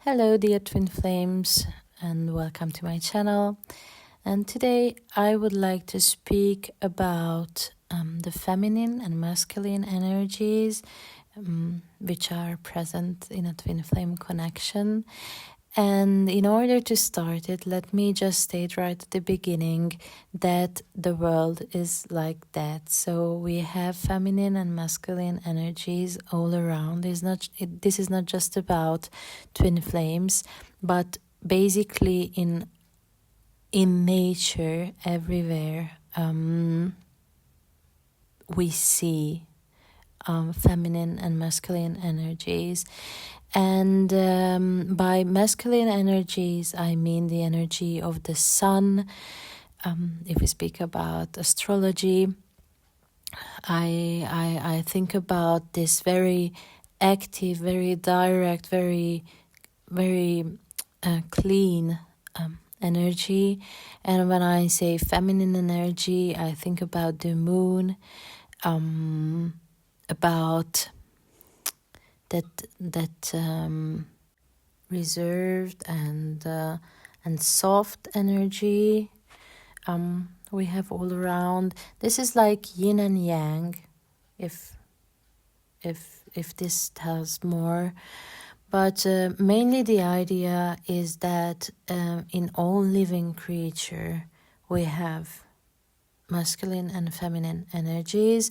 Hello dear Twinflames and welcome to my channel. And today I would like to speak about the feminine and masculine energies which are present in a twin flame connection. And in order to start it, let me just state right at the beginning that the world is like that. So we have feminine and masculine energies all around. This is not just about twin flames, but basically in nature, everywhere, we see feminine and masculine energies. And by masculine energies, I mean the energy of the sun. If we speak about astrology, I think about this very active, very direct, very clean energy. And when I say feminine energy, I think about the moon, about that reserved and soft energy we have all around. This is like yin and yang, if this tells more. But mainly the idea is that in all living creature we have masculine and feminine energies,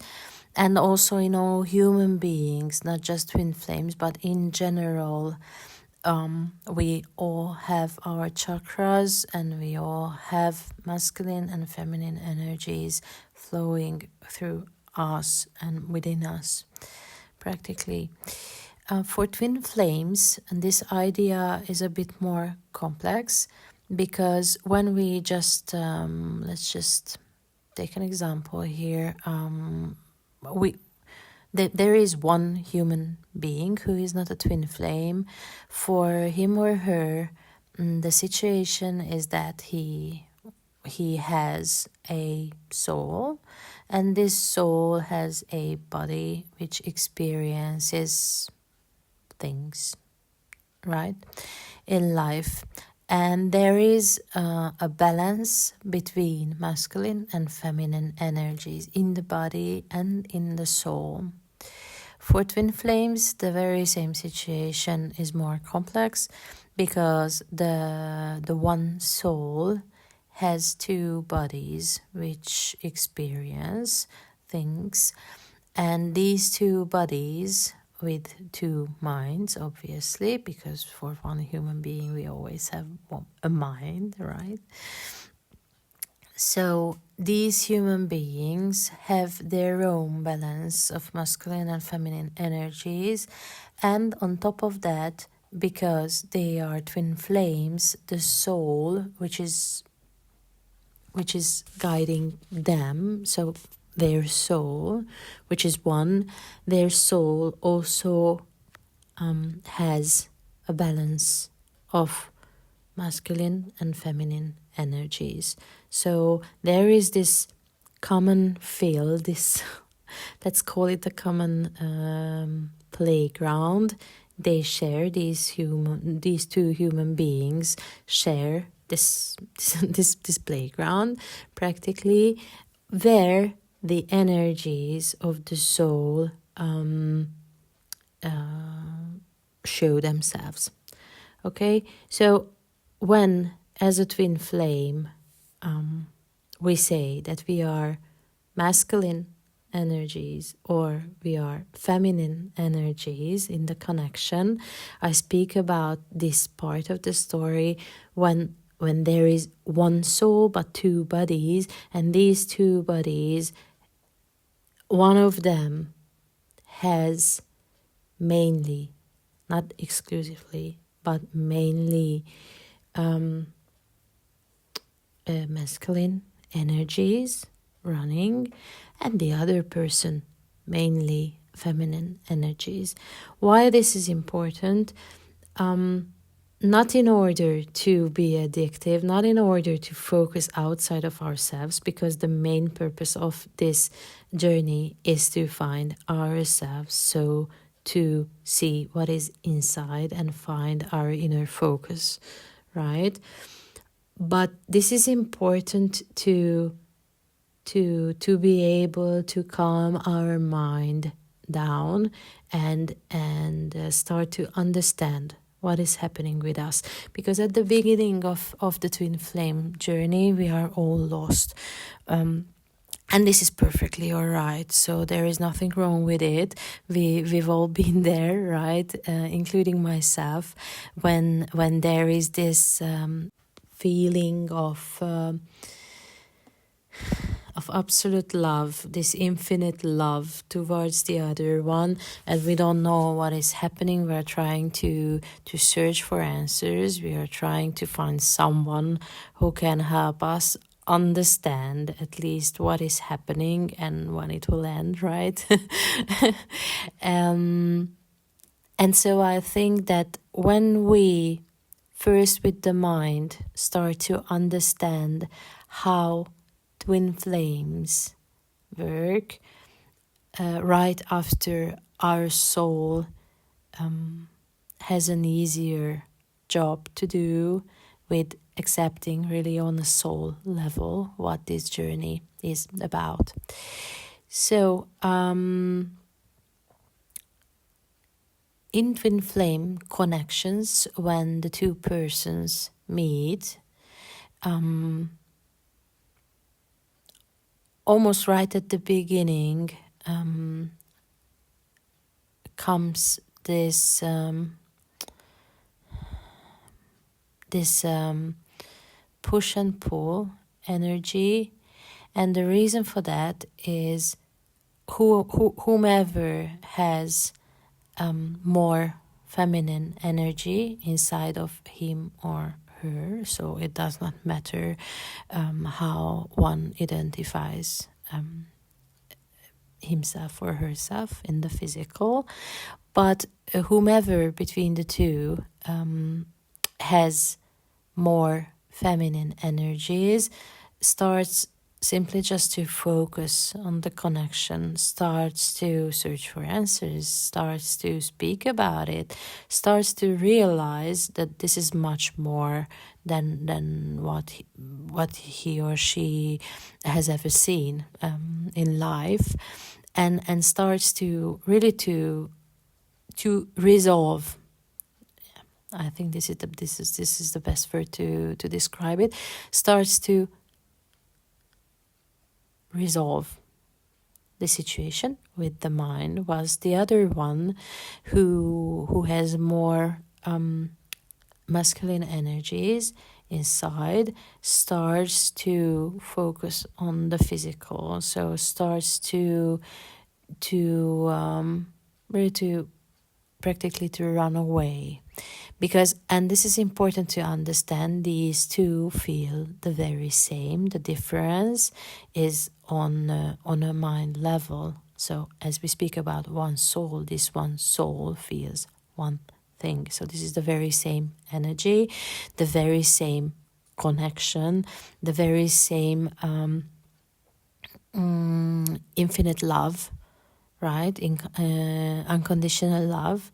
and also in all human beings, not just twin flames, but in general, we all have our chakras and we all have masculine and feminine energies flowing through us and within us, practically. For twin flames, and this idea is a bit more complex, because when we just, let's just take an example here. There is one human being who is not a twin flame. For him or her, the situation is that he has a soul, and this soul has a body which experiences things, right, in life. And there is a balance between masculine and feminine energies in the body and in the soul. For twin flames, the very same situation is more complex, because the one soul has two bodies which experience things, and these two bodies with two minds, obviously, because for one human being we always have a mind, right? So these human beings have their own balance of masculine and feminine energies, and on top of that, because they are twin flames, the soul which is guiding them, so their soul, which is one, their soul also has a balance of masculine and feminine energies. So there is this common field, this let's call it a common playground. They share, these two human beings share this playground, practically, where the energies of the soul show themselves. Okay, so when, as a twin flame, we say that we are masculine energies or we are feminine energies in the connection, I speak about this part of the story when there is one soul but two bodies, and these two bodies, one of them has mainly, not exclusively, but mainly masculine energies running, and the other person mainly feminine energies. Why this is important? Not in order to be addictive, not in order to focus outside of ourselves, because the main purpose of this journey is to find ourselves, so to see what is inside and find our inner focus, right? But this is important to be able to calm our mind down and start to understand what is happening with us, because at the beginning of the twin flame journey we are all lost, and this is perfectly all right. So there is nothing wrong with it. We've all been there, right? Including myself, when there is this feeling of absolute love, this infinite love towards the other one, and we don't know what is happening. We're trying to search for answers. We are trying to find someone who can help us understand at least what is happening and when it will end, right? And so I think that when we first with the mind start to understand how twin flames work, right after our soul has an easier job to do with accepting really on a soul level what this journey is about. So in twin flame connections, when the two persons meet, almost right at the beginning comes this push and pull energy, and the reason for that is whomever has more feminine energy inside of him or her, so it does not matter how one identifies himself or herself in the physical, but whomever between the two has more feminine energies starts simply just to focus on the connection, starts to search for answers, starts to speak about it, starts to realize that this is much more than what he or she has ever seen in life, and starts to really to resolve. I think this is the best word to describe it. Starts to resolve the situation with the mind, whilst the other one who has more masculine energies inside starts to focus on the physical, so starts to really to practically to run away, because, and this is important to understand, these two feel the very same. The difference is on a mind level. So as we speak about one soul, this one soul feels one thing. So this is the very same energy, the very same connection, the very same infinite love, right? Unconditional love.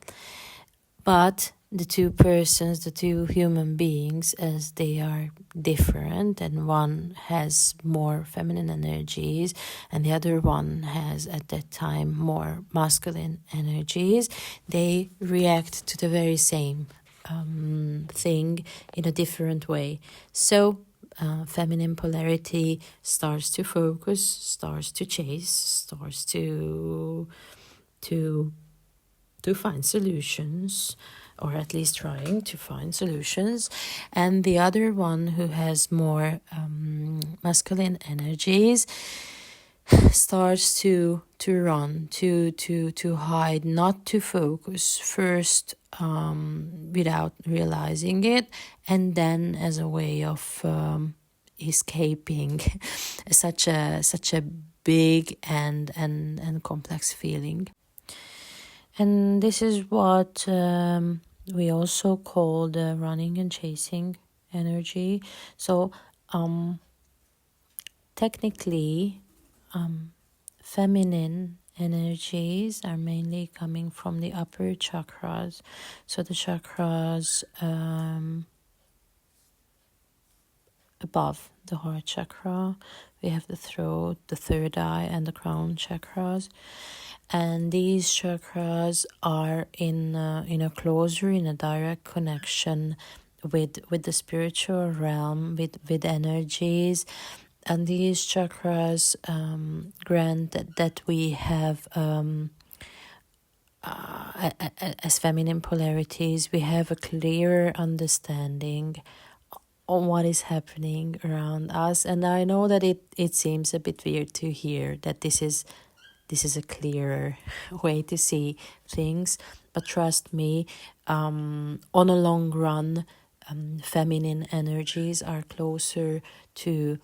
But the two persons, the two human beings, as they are different, and one has more feminine energies and the other one has at that time more masculine energies, they react to the very same thing in a different way. So feminine polarity starts to focus, starts to chase, starts to find solutions, or at least trying to find solutions, and the other one who has more masculine energies starts to run, to hide, not to focus first, without realizing it, and then as a way of escaping such a big and complex feeling. And this is what we also call the running and chasing energy. So technically, feminine energies are mainly coming from the upper chakras. So the chakras above the heart chakra, we have the throat, the third eye, and the crown chakras. And these chakras are in a closer, in a direct connection with the spiritual realm, with energies. And these chakras grant that we have as feminine polarities, we have a clearer understanding on what is happening around us. And I know that it seems a bit weird to hear that this is a clearer way to see things, but trust me, on a long run, feminine energies are closer to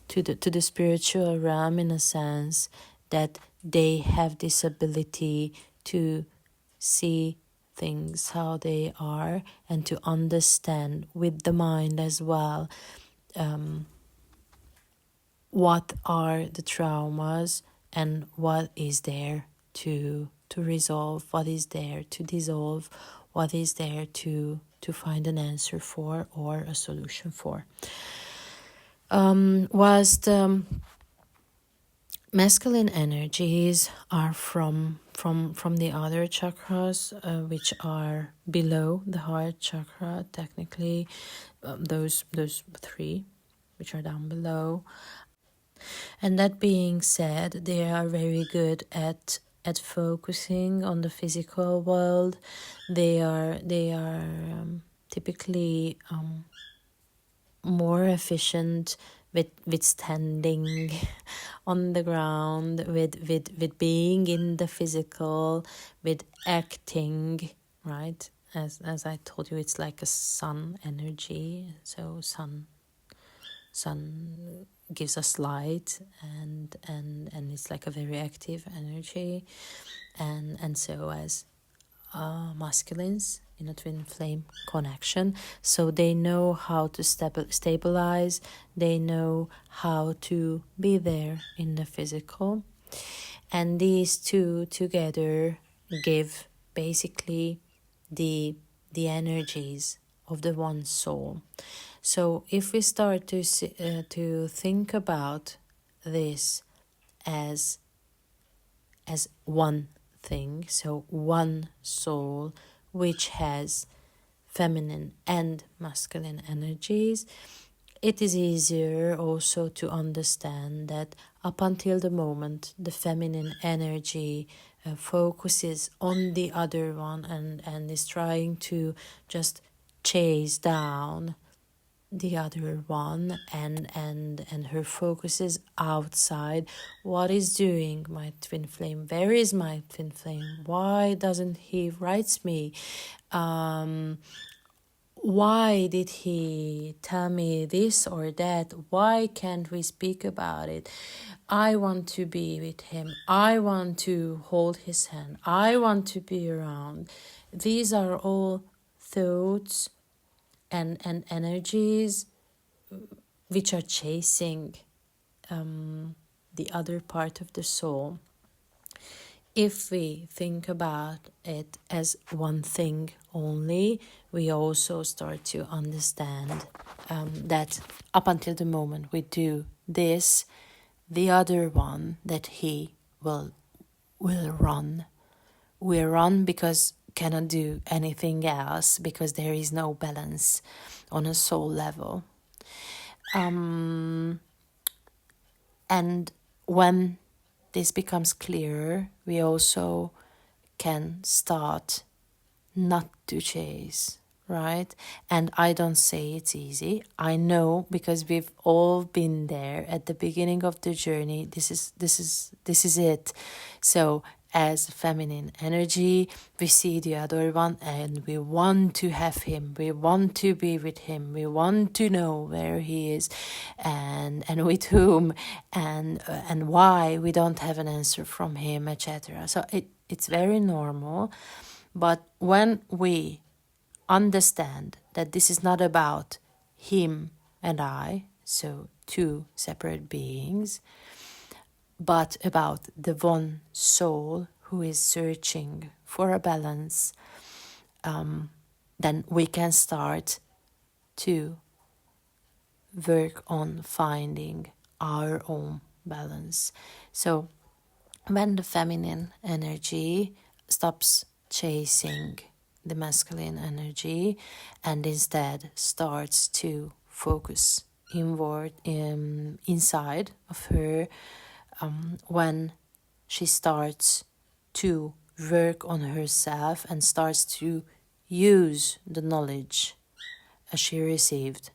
the spiritual realm, in a sense that they have this ability to see things how they are and to understand with the mind as well what are the traumas and what is there to resolve, what is there to dissolve, what is there to find an answer for or a solution for. Whilst masculine energies are from the other chakras, which are below the heart chakra, technically, those three, which are down below. And that being said, they are very good at focusing on the physical world. They are typically more efficient with standing on the ground, with being in the physical, with acting, right? As I told you, it's like a sun energy. So sun gives us light, and it's like a very active energy, and so as masculines in a twin flame connection, so they know how to stabilize, they know how to be there in the physical, and these two together give basically the energies of the one soul. So if we start to think about this as one thing, so one soul which has feminine and masculine energies, it is easier also to understand that up until the moment the feminine energy focuses on the other one and is trying to just chase down the other one, and her focus is outside. What is doing my twin flame? Where is my twin flame? Why doesn't he write me? Why did he tell me this or that? Why can't we speak about it? I want to be with him. I want to hold his hand. I want to be around. These are all thoughts and energies which are chasing the other part of the soul. If we think about it as one thing only, we also start to understand that up until the moment we do this, the other one, that he will run. We run because cannot do anything else, because there is no balance on a soul level. And when this becomes clearer, we also can start not to chase, right? And I don't say it's easy. I know, because we've all been there at the beginning of the journey. This is it. So as feminine energy, we see the other one and we want to have him, we want to be with him, we want to know where he is and with whom and why we don't have an answer from him, etc. So it's very normal. But when we understand that this is not about him and I, so two separate beings, but about the one soul who is searching for a balance, then we can start to work on finding our own balance. So when the feminine energy stops chasing the masculine energy and instead starts to focus inward, inside of her, when she starts to work on herself and starts to use the knowledge she received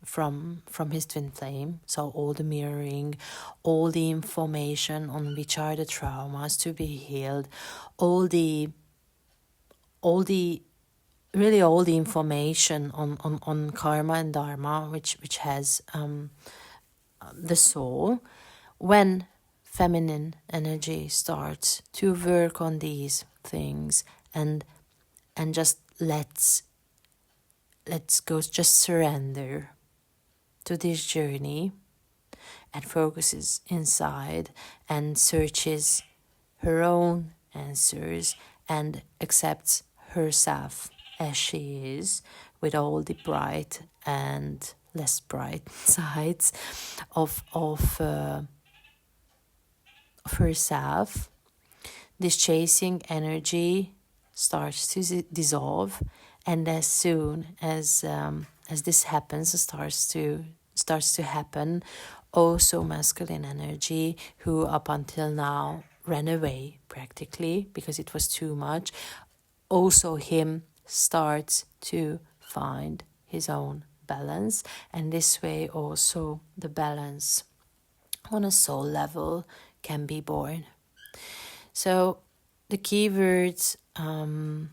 from his twin flame, so all the mirroring, all the information on which are the traumas to be healed, all the really all the information on karma and dharma, which has the soul. When feminine energy starts to work on these things and just let's go, just surrender to this journey and focuses inside and searches her own answers and accepts herself as she is, with all the bright and less bright sides of herself, this chasing energy starts to dissolve, and as soon as this happens, starts to happen, also masculine energy, who up until now ran away practically because it was too much, also him starts to find his own balance, and this way also the balance on a soul level can be born. So the keywords, from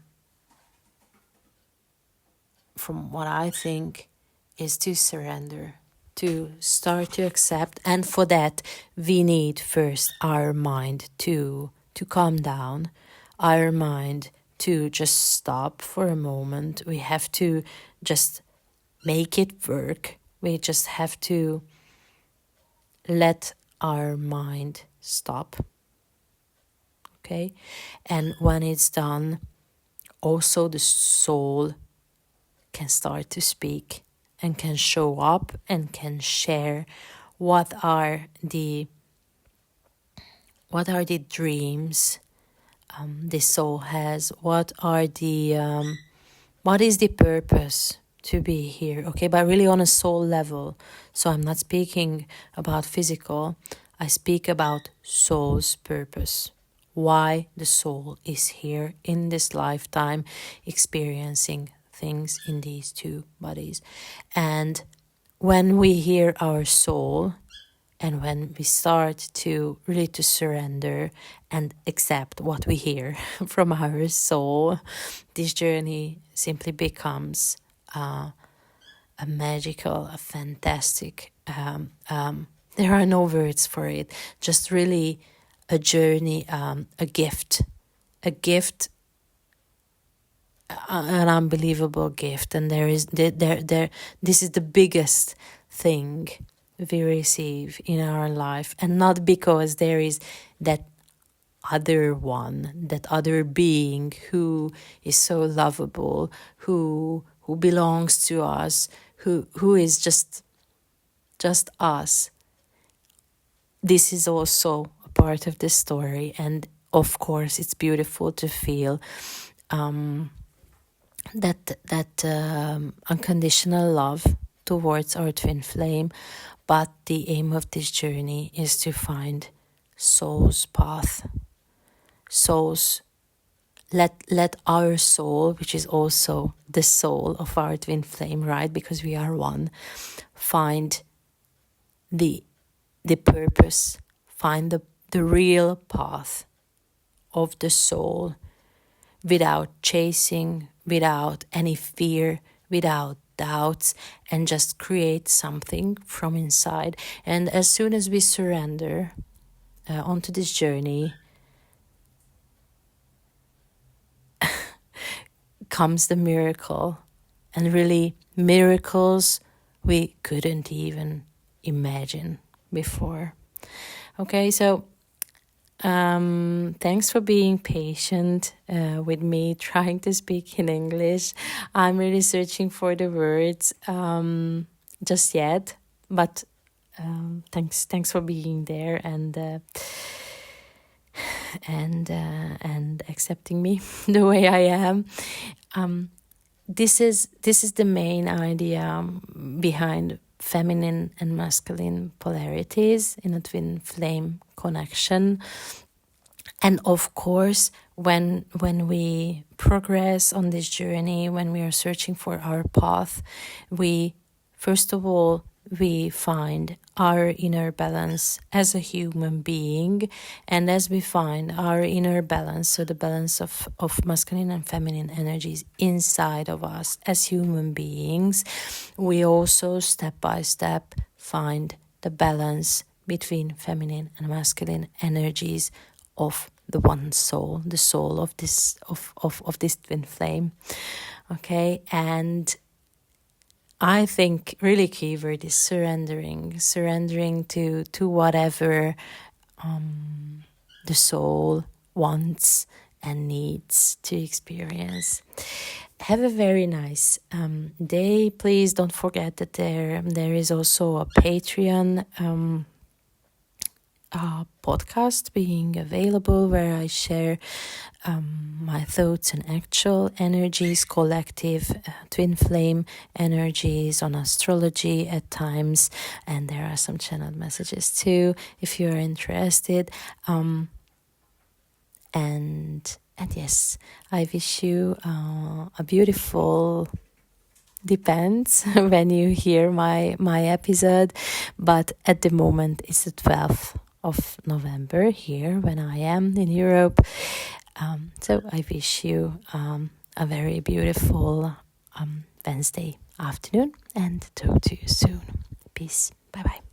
what I think, is to surrender, to start to accept, and for that we need first our mind to calm down, our mind to just stop for a moment. We have to just make it work. We just have to let our mind stop. Okay? And when it's done, also the soul can start to speak and can show up and can share what are the dreams the soul has, what is the purpose to be here, okay? But really on a soul level. So I'm not speaking about physical, I speak about soul's purpose. Why the soul is here in this lifetime, experiencing things in these two bodies. And when we hear our soul, and when we start to really to surrender and accept what we hear from our soul, this journey simply becomes a magical, a fantastic, there are no words for it, just really a journey, a gift, an unbelievable gift. And this is the biggest thing we receive in our life, and not because there is that other one, that other being who is so lovable, who belongs to us, who is just us. This is also a part of the story, and of course it's beautiful to feel that unconditional love towards our twin flame. But the aim of this journey is to find soul's path. Let our soul, which is also the soul of our twin flame, right? Because we are one, find the purpose, find the real path of the soul, without chasing, without any fear, without doubts, and just create something from inside. And as soon as we surrender onto this journey, comes the miracle, and really miracles we couldn't even imagine before. Okay, so Thanks for being patient with me trying to speak in English. I'm really searching for the words just yet, but thanks for being there and accepting me the way I am. This is the main idea behind feminine and masculine polarities in a twin flame connection. And of course, when we progress on this journey, when we are searching for our path, we first of all we find our inner balance as a human being, and as we find our inner balance, so the balance of masculine and feminine energies inside of us as human beings, we also step by step find the balance between feminine and masculine energies of the one soul, the soul of this of this twin flame. Okay, and I think really keyword is surrendering to whatever the soul wants and needs to experience. Have a very nice day. Please don't forget that there is also a Patreon podcast being available where I share my thoughts and actual energies, collective twin flame energies on astrology at times, and there are some channeled messages too if you're interested. And yes, I wish you a beautiful, depends when you hear my episode, but at the moment it's the 12th of November here when I am in Europe. So I wish you a very beautiful Wednesday afternoon, and talk to you soon. Peace. Bye bye.